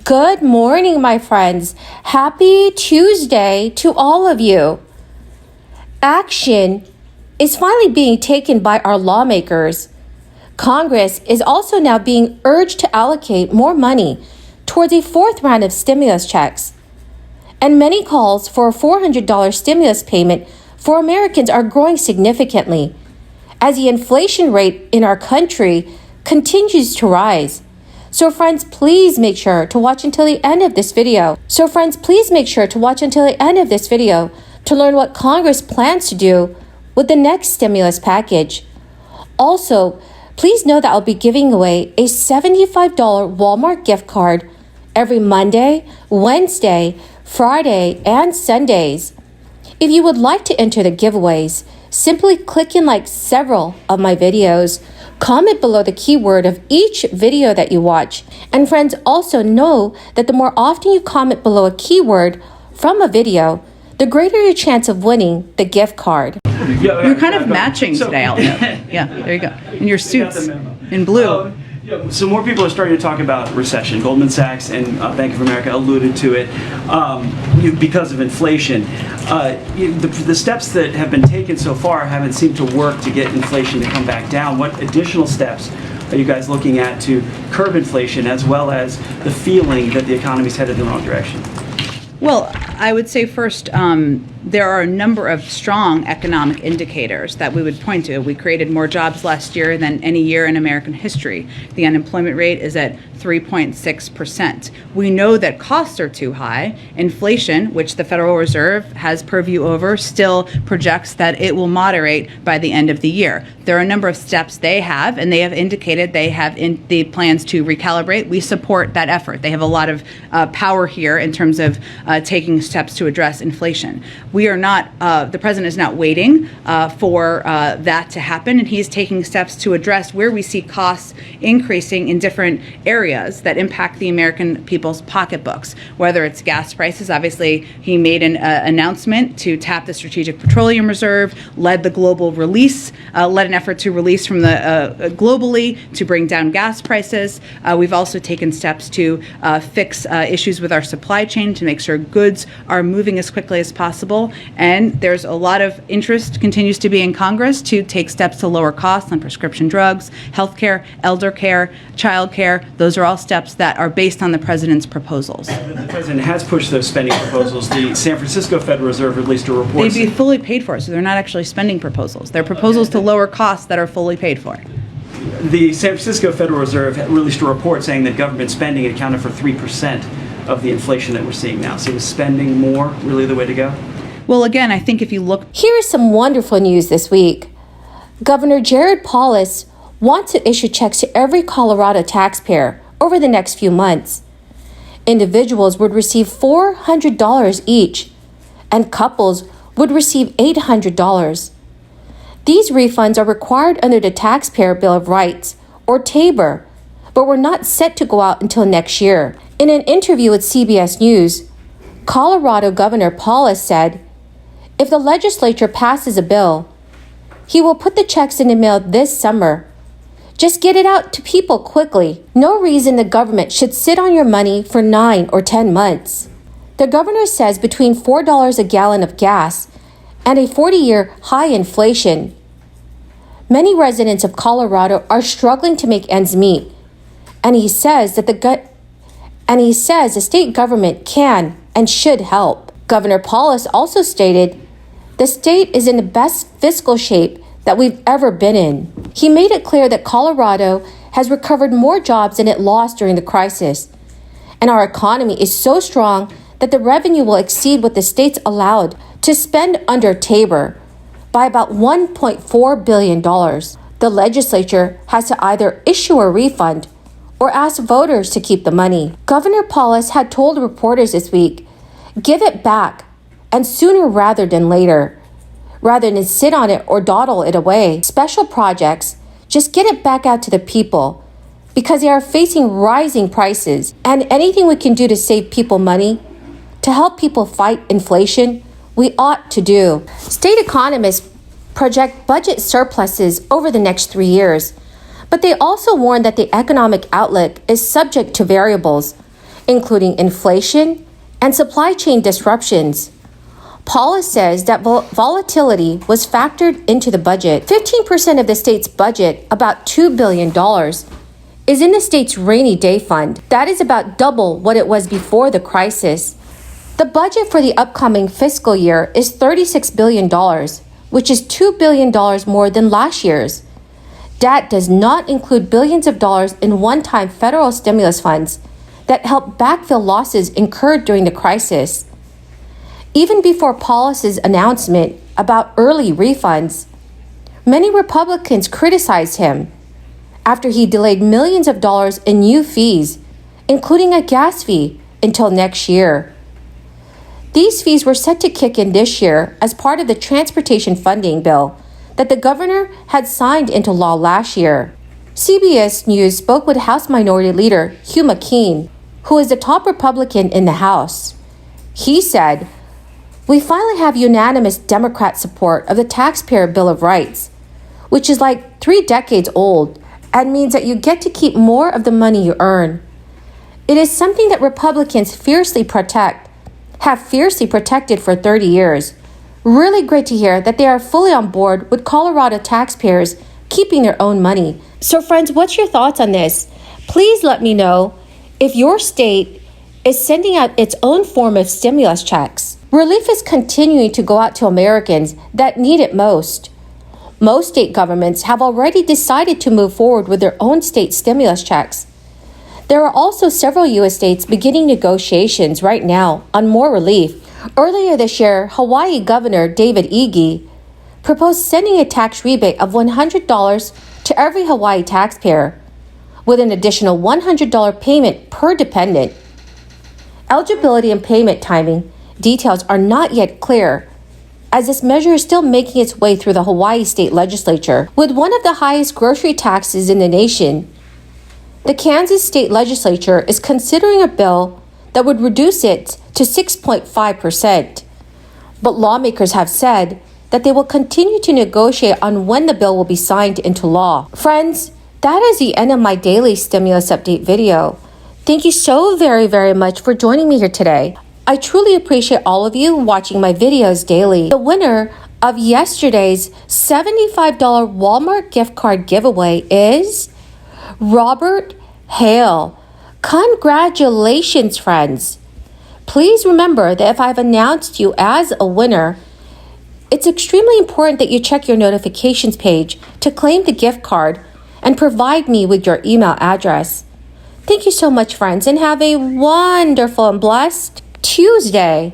Good morning, my friends. Happy Tuesday to all of you. Action is finally being taken by our lawmakers. Congress is also now being urged to allocate more money towards a fourth round of stimulus checks. And many calls for a $400 stimulus payment for Americans are growing significantly as the inflation rate in our country continues to rise. So friends, please make sure to watch until the end of this video. To learn what Congress plans to do with the next stimulus package. Also, please know that I'll be giving away a $75 Walmart gift card every Monday, Wednesday, Friday, and Sundays. If you would like to enter the giveaways, simply click and like several of my videos. Comment below the keyword of each video that you watch. And friends, also know that the more often you comment below a keyword from a video, the greater your chance of winning the gift card. You're kind of matching today, Aldo. Yeah, there you go. In your suits, in blue. So more people are starting to talk about recession. Goldman Sachs and Bank of America alluded to it because of inflation. The steps that have been taken so far haven't seemed to work to get inflation to come back down. What additional steps are you guys looking at to curb inflation, as well as the feeling that the economy is headed in the wrong direction? Well, I would say first, there are a number of strong economic indicators that we would point to. We created more jobs last year than any year in American history. The unemployment rate is at 3.6%. We know that costs are too high. Inflation, which the Federal Reserve has purview over, still projects that it will moderate by the end of the year. There are a number of steps they have, and they have indicated they have the plans to recalibrate. We support that effort. They have a lot of power here in terms of taking steps to address inflation. We are not, the president is not waiting for that to happen, and he's taking steps to address where we see costs increasing in different areas that impact the American people's pocketbooks, whether it's gas prices. Obviously, he made an announcement to tap the Strategic Petroleum Reserve, led the global release, led an effort to release from the globally to bring down gas prices. We've also taken steps to fix issues with our supply chain to make sure goods are moving as quickly as possible. And there's a lot of interest, continues to be in Congress, to take steps to lower costs on prescription drugs, healthcare, elder care, child care. Those are all steps that are based on the president's proposals. The president has pushed those spending proposals. The San Francisco Federal Reserve released a report. They'd be fully paid for, so they're not actually spending proposals. They're proposals to lower costs that are fully paid for. The San Francisco Federal Reserve released a report saying that government spending accounted for 3% of the inflation that we're seeing now. So is spending more really the way to go? Well, again, I think if you look... Here is some wonderful news this week. Governor Jared Polis wants to issue checks to every Colorado taxpayer over the next few months. Individuals would receive $400 each, and couples would receive $800. These refunds are required under the Taxpayer Bill of Rights, or TABOR, but were not set to go out until next year. In an interview with CBS News, Colorado Governor Polis said, if the legislature passes a bill, he will put the checks in the mail this summer. Just get it out to people quickly. No reason the government should sit on your money for 9 or 10 months. The governor says between $4 a gallon of gas and a 40-year high inflation, many residents of Colorado are struggling to make ends meet, and he says that the state government can and should help. Governor Polis also stated the state is in the best fiscal shape that we've ever been in. He made it clear that Colorado has recovered more jobs than it lost during the crisis, and our economy is so strong that the revenue will exceed what the state's allowed to spend under TABOR by about $1.4 billion. The legislature has to either issue a refund or ask voters to keep the money. Governor Polis had told reporters this week, give it back, and sooner rather than later. Rather than sit on it or dawdle it away. Special projects, just get it back out to the people because they are facing rising prices, and anything we can do to save people money, to help people fight inflation, we ought to do. State economists project budget surpluses over the next 3 years, but they also warn that the economic outlook is subject to variables, including inflation and supply chain disruptions. Paulus says that volatility was factored into the budget. 15% of the state's budget, about $2 billion, is in the state's rainy day fund. That is about double what it was before the crisis. The budget for the upcoming fiscal year is $36 billion, which is $2 billion more than last year's. That does not include billions of dollars in one-time federal stimulus funds that help backfill losses incurred during the crisis. Even before Paulus's announcement about early refunds, many Republicans criticized him after he delayed millions of dollars in new fees, including a gas fee, until next year. These fees were set to kick in this year as part of the transportation funding bill that the governor had signed into law last year. CBS News spoke with House Minority Leader Hugh McKean, who is the top Republican in the House. He said, "We finally have unanimous Democrat support of the Taxpayer Bill of Rights, which is like 3 decades old and means that you get to keep more of the money you earn. It is something that Republicans have fiercely protected for 30 years. Really great to hear that they are fully on board with Colorado taxpayers keeping their own money." So friends, what's your thoughts on this? Please let me know if your state is sending out its own form of stimulus checks. Relief is continuing to go out to Americans that need it most. Most state governments have already decided to move forward with their own state stimulus checks. There are also several U.S. states beginning negotiations right now on more relief. Earlier this year, Hawaii Governor David Ige proposed sending a tax rebate of $100 to every Hawaii taxpayer, with an additional $100 payment per dependent. Eligibility and payment timing details are not yet clear, as this measure is still making its way through the Hawaii state legislature. With one of the highest grocery taxes in the nation, the Kansas state legislature is considering a bill that would reduce it to 6.5%. But lawmakers have said that they will continue to negotiate on when the bill will be signed into law. Friends, that is the end of my daily stimulus update video. Thank you so very, very much for joining me here today. I truly appreciate all of you watching my videos daily. The winner of yesterday's $75 Walmart gift card giveaway is Robert Hale. Congratulations, friends. Please remember that if I've announced you as a winner, it's extremely important that you check your notifications page to claim the gift card and provide me with your email address. Thank you so much, friends, and have a wonderful and blessed Tuesday.